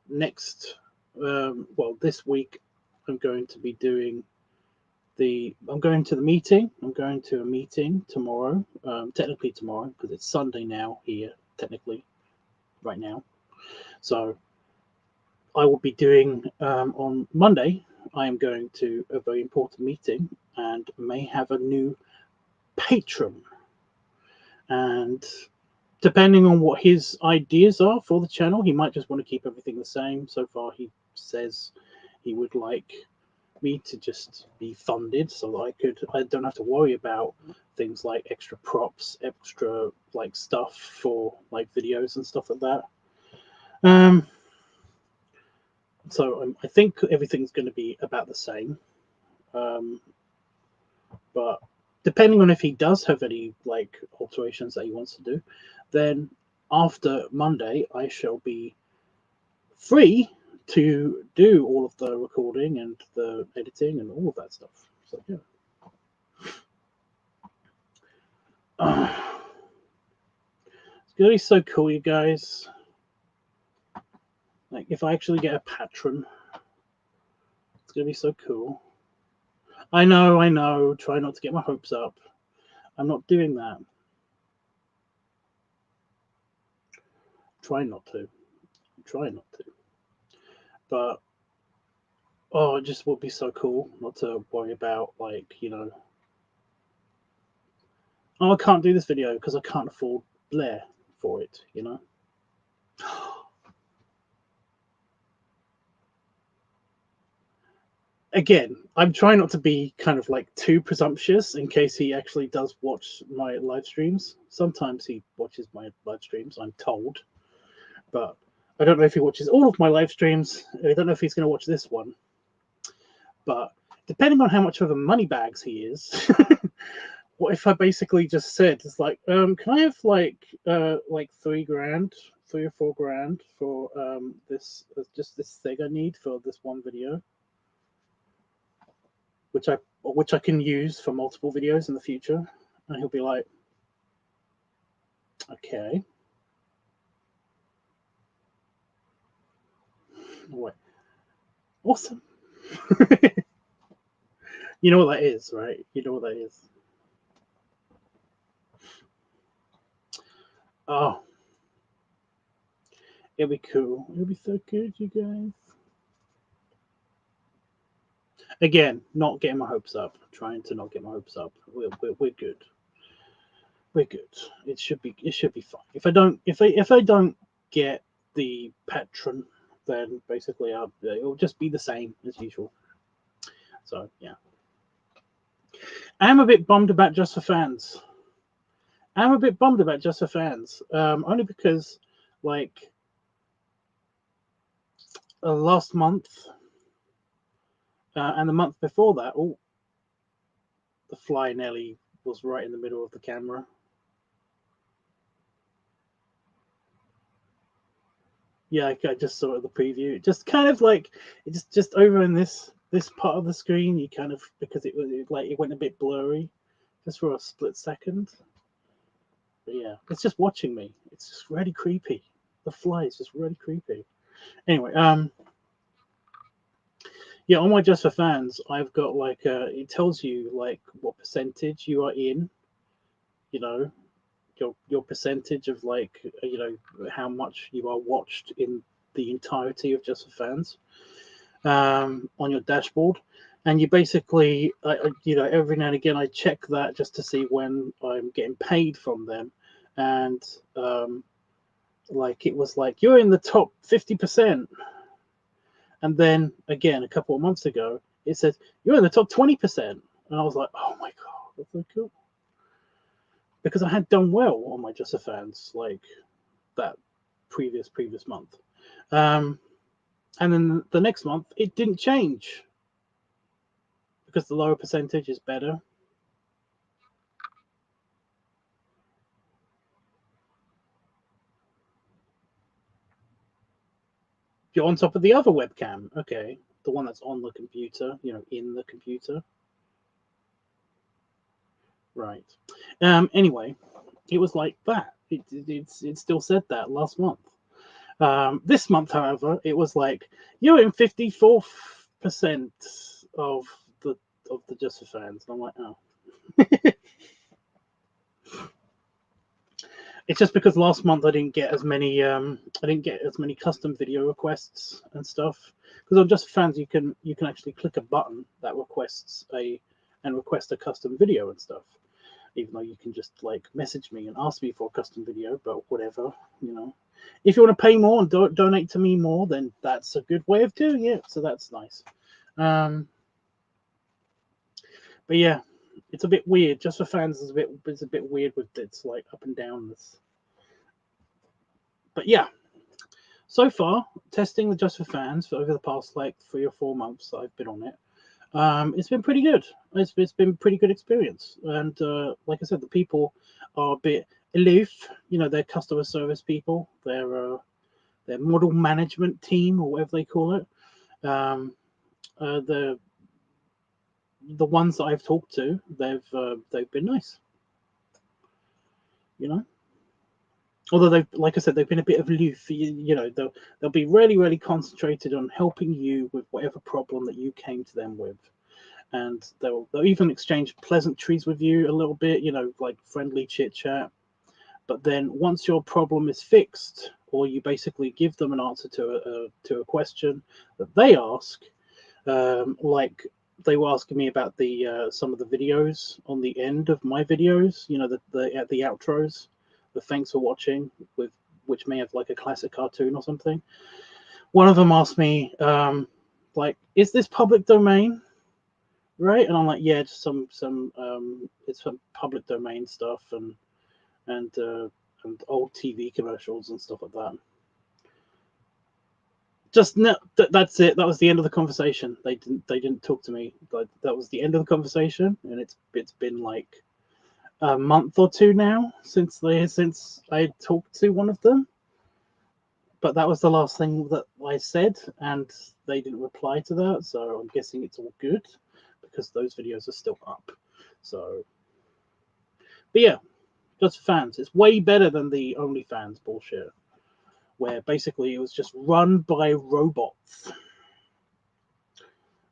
Speaker 1: next, well, this week, I'm going to be doing I'm going to the meeting. I'm going to a meeting tomorrow, technically tomorrow, because it's Sunday now here, technically, right now. So I will be doing, on Monday, I am going to a very important meeting and may have a new patron. And depending on what his ideas are for the channel, he might just want to keep everything the same. So far, he says he would like me to just be funded so that I don't have to worry about things like extra props, extra like stuff for like videos and stuff like that. So I think everything's going to be about the same. But depending on if he does have any like alterations that he wants to do, then after Monday I shall be free to do all of the recording and the editing and all of that stuff. So yeah. It's gonna be so cool, you guys. Like if I actually get a patron, it's gonna be so cool. I know. Try not to get my hopes up. I'm not doing that. Try not to. Try not to. But oh, it just would be so cool not to worry about, like, you know, oh, I can't do this video because I can't afford Blair for it, you know. Again, I'm trying not to be kind of like too presumptuous in case he actually does watch my live streams. Sometimes he watches my live streams, I'm told, but I don't know if he watches all of my live streams. I don't know if he's going to watch this one, but depending on how much of a moneybags he is, what if I basically just said, it's like, can I have like $3 grand, $3 or $4 grand for this, just this thing I need for this one video, which I can use for multiple videos in the future, and he'll be like, okay, wait, awesome. You know what that is, right? You know what that is. Oh, it'll be cool. It'll be so good, you guys. Again, not getting my hopes up. Trying to not get my hopes up. We're good. We're good. It should be fine. If I don't get the patron, then basically it'll just be the same as usual. So yeah, I'm a bit bummed about Just for Fans. Only because like last month and the month before that, the fly nearly was right in the middle of the camera. Yeah, I just saw it the preview. Just kind of like it's just over in this part of the screen. You kind of, because it went a bit blurry, just for a split second. But yeah, it's just watching me. It's just really creepy. The fly is just really creepy. Anyway, yeah, on my Just for Fans, I've got like it tells you like what percentage you are in. You know, your percentage of like you know how much you are watched in the entirety of Just for Fans on your dashboard, and you basically you know, every now and again I check that just to see when I'm getting paid from them, and like it was like you're in the top 50%, and then again a couple of months ago it said you're in the top 20%, and I was like, oh my god, that's so cool, because I had done well on my Just for Fans like that previous month, and then the next month it didn't change because the lower percentage is better. You're on top of the other webcam, okay, the one that's on the computer, you know, in the computer, right? Anyway, it was like that. It still said that last month. This month, however, it was like you're in 54% of the Just for Fans. And I'm like, oh. It's just because last month I didn't get as many custom video requests and stuff. Because on Just for Fans you can actually click a button that request a custom video and stuff. Even though you can just like message me and ask me for a custom video, but whatever, you know. If you want to pay more and donate to me more, then that's a good way of doing it. So that's nice. But yeah, it's a bit weird. Just for Fans is a bit weird with its like up and down. But yeah, so far testing the Just for Fans for over the past like 3 or 4 months that I've been on it. It's been pretty good. It's been a pretty good experience, and like I said, the people are a bit aloof. You know, they're customer service people. They're model management team or whatever they call it. The ones that I've talked to, they've been nice. You know, although like I said, they've been a bit of aloof. You know, they'll be really concentrated on helping you with whatever problem that you came to them with. And they'll even exchange pleasantries with you a little bit, you know, like friendly chit chat. But then once your problem is fixed, or you basically give them an answer to a question that they ask, like they were asking me about the some of the videos on the end of my videos, you know, at the outros, the thanks for watching, which may have like a classic cartoon or something. One of them asked me, like, is this public domain? Right, and I'm like, yeah, just some it's some public domain stuff and old TV commercials and stuff like that. Just no, that's it. That was the end of the conversation. They didn't talk to me. That was the end of the conversation, and it's been like a month or two now since I talked to one of them. But that was the last thing that I said, and they didn't reply to that. So I'm guessing it's all good, because those videos are still up. So, but yeah, Just for Fans. It's way better than the OnlyFans bullshit, where basically it was just run by robots.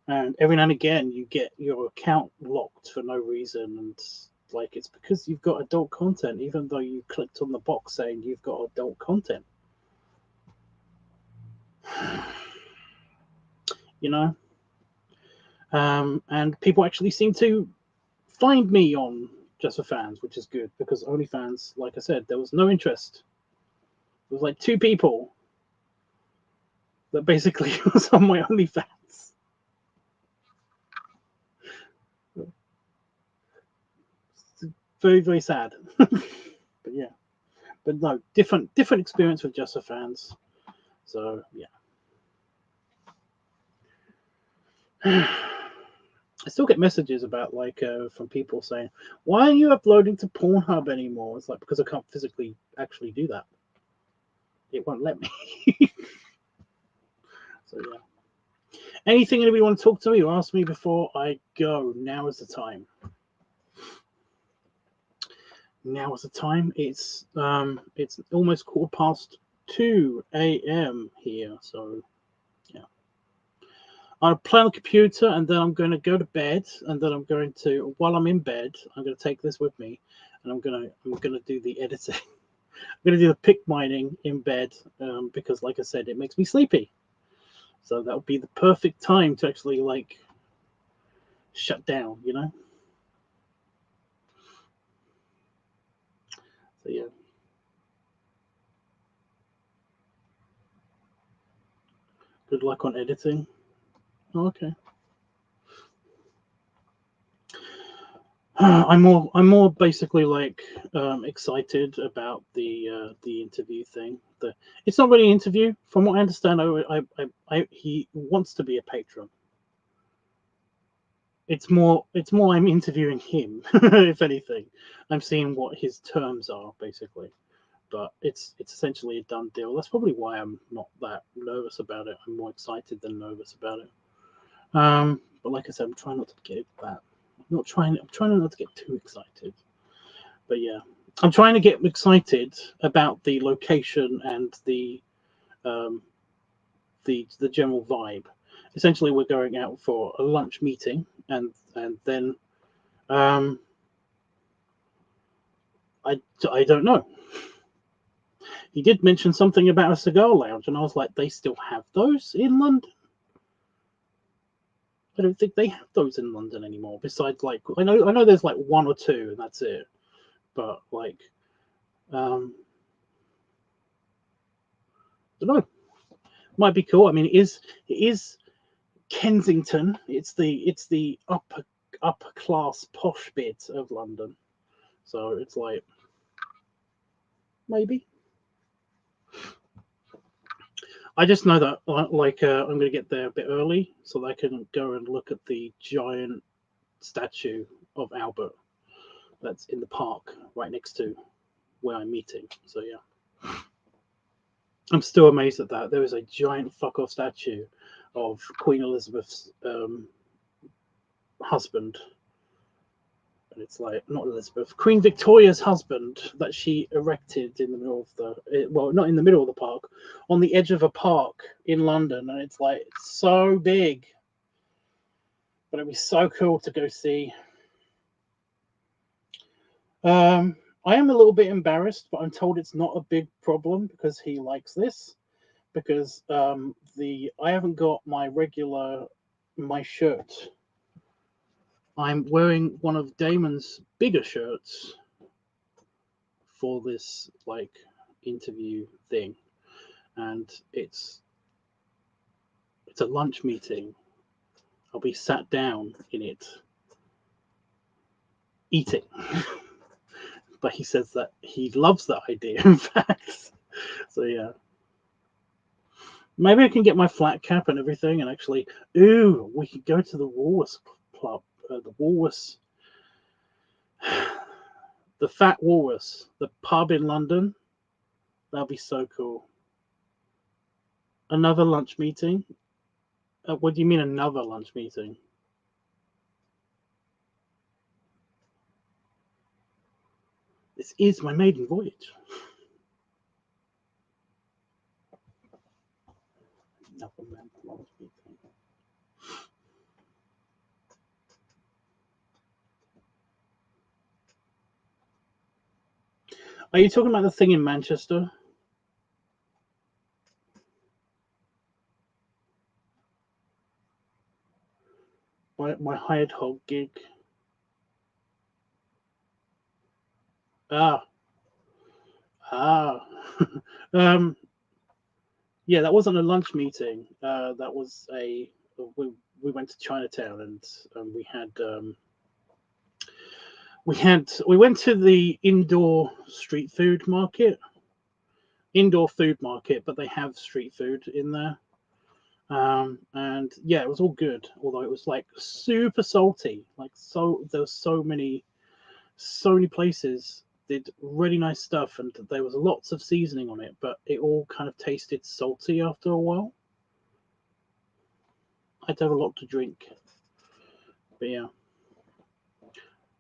Speaker 1: And every now and again you get your account locked for no reason, and like it's because you've got adult content, even though you clicked on the box saying you've got adult content. You know? And people actually seem to find me on Just for Fans, which is good, because OnlyFans, like I said, there was no interest. There was like 2 people that basically was on my OnlyFans. Very sad. But yeah, but no, different experience with Just for Fans. So yeah. I still get messages about like from people saying, why are you uploading to Pornhub anymore? It's like, because I can't physically actually do that. It won't let me. So yeah. Anything anybody want to talk to me or ask me before I go? Now is the time. Now is the time. It's almost 2:15 a.m. here. So yeah. I'll play on the computer, and then I'm going to go to bed, and then I'm going to, while I'm in bed, I'm going to take this with me, and I'm going to do the editing. I'm going to do the pick mining in bed, because, like I said, it makes me sleepy. So that would be the perfect time to actually like shut down, you know. So yeah. Good luck on editing. Oh, okay. I'm more basically like excited about the interview thing. It's not really an interview, from what I understand. He wants to be a patron. It's more I'm interviewing him. If anything, I'm seeing what his terms are basically. But it's essentially a done deal. That's probably why I'm not that nervous about it. I'm more excited than nervous about it. But like I said, I'm trying not to get that. I'm trying not to get too excited. But yeah, I'm trying to get excited about the location and the the general vibe. Essentially, we're going out for a lunch meeting, and then I don't know. He did mention something about a cigar lounge, and I was like, they still have those in London? I don't think they have those in London anymore. Besides, like, I know there's like one or two, and that's it. But like, I don't know. Might be cool. I mean, it is Kensington. It's the upper class posh bit of London, so it's like maybe. I just know that like I'm going to get there a bit early so that I can go and look at the giant statue of Albert that's in the park right next to where I'm meeting. So yeah, I'm still amazed at that. There is a giant fuck off statue of Queen Elizabeth's husband. And it's like, not Elizabeth, Queen Victoria's husband that she erected in the middle of well, not in the middle of the park, on the edge of a park in London. And it's like, it's so big. But it'd be so cool to go see. I am a little bit embarrassed, but I'm told it's not a big problem because he likes this. Because I haven't got my shirt. I'm wearing one of Damon's bigger shirts for this like interview thing, and it's a lunch meeting. I'll be sat down in it eating. But he says that he loves that idea, in fact. So yeah. Maybe I can get my flat cap and everything, and actually, we could go to the Walrus Club, the Walrus, the Fat Walrus, the pub in London. That'd be so cool. Another lunch meeting? What do you mean another lunch meeting? This is my maiden voyage. Another lunch meeting. Are you talking about the thing in Manchester? My hired hog gig. Yeah, that wasn't a lunch meeting. That was we went to Chinatown and we went to the indoor food market, but they have street food in there. And yeah, it was all good, although it was like super salty. Like, so there was so many places did really nice stuff, and there was lots of seasoning on it, but it all kind of tasted salty after a while. I had to have a lot to drink, but yeah.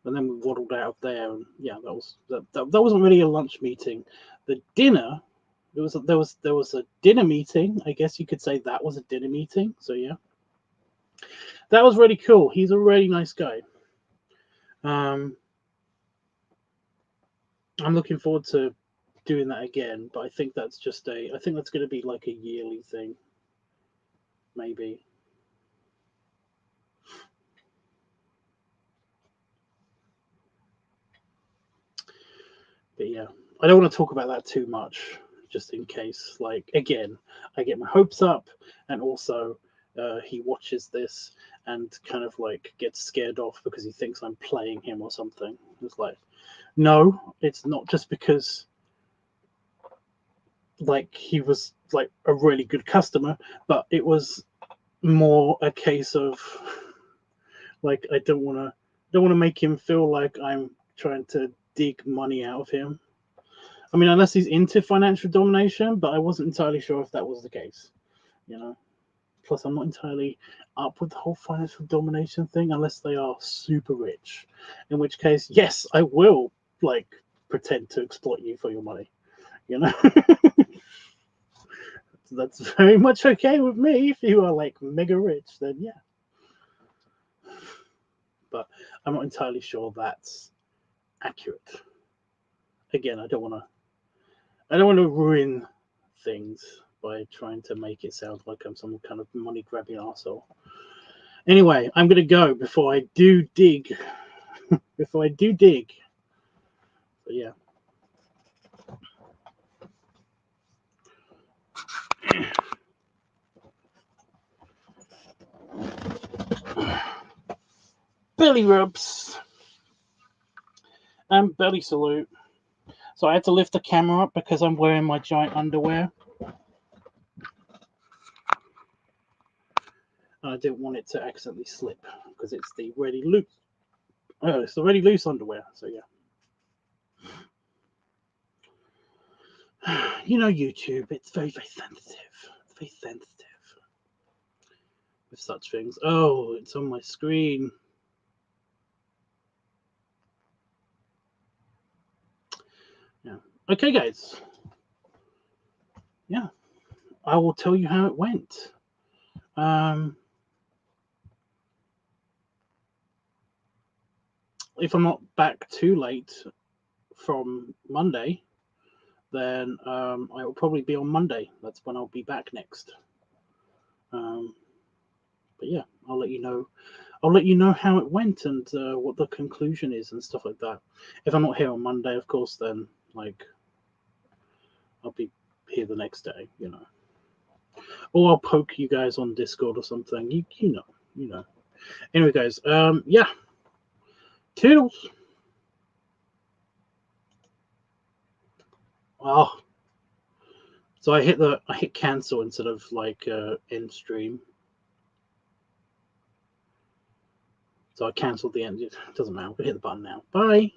Speaker 1: And then we waddled out of there, and yeah, that wasn't really a lunch meeting. The dinner, there was a dinner meeting. I guess you could say that was a dinner meeting. So yeah, that was really cool. He's a really nice guy. I'm looking forward to doing that again, but I think that's going to be like a yearly thing, maybe. But yeah, I don't want to talk about that too much, just in case. Like, again, I get my hopes up, and also he watches this and kind of like gets scared off because he thinks I'm playing him or something. It's like, no, it's not just because like he was like a really good customer, but it was more a case of like I don't want to make him feel like I'm trying to dig money out of him. I mean, unless he's into financial domination, but I wasn't entirely sure if that was the case, you know. Plus, I'm not entirely up with the whole financial domination thing unless they are super rich, in which case, yes, I will like pretend to exploit you for your money, you know. That's very much okay with me. If you are like mega rich, then yeah. But I'm not entirely sure that's accurate. Again, I don't want to ruin things by trying to make it sound like I'm some kind of money grabbing arsehole. Anyway, I'm gonna go before I do dig. Before I do dig. So yeah. Belly rubs and belly salute. So I had to lift the camera up because I'm wearing my giant underwear. And I didn't want it to accidentally slip because it's the really loose. Oh, it's the really loose underwear. So yeah. You know, YouTube, it's very, very sensitive. It's very sensitive with such things. Oh, it's on my screen. Yeah. Okay, guys. Yeah. I will tell you how it went. If I'm not back too late from Monday, then I will probably be on Monday. That's when I'll be back next. But yeah, I'll let you know. I'll let you know how it went and what the conclusion is and stuff like that. If I'm not here on Monday, of course, then like I'll be here the next day, you know. Or I'll poke you guys on Discord or something. You know. Anyway, guys, yeah. Toodles. Oh, so I hit cancel instead of like end stream. So I cancelled the end. It doesn't matter. I'm gonna hit the button now. Bye.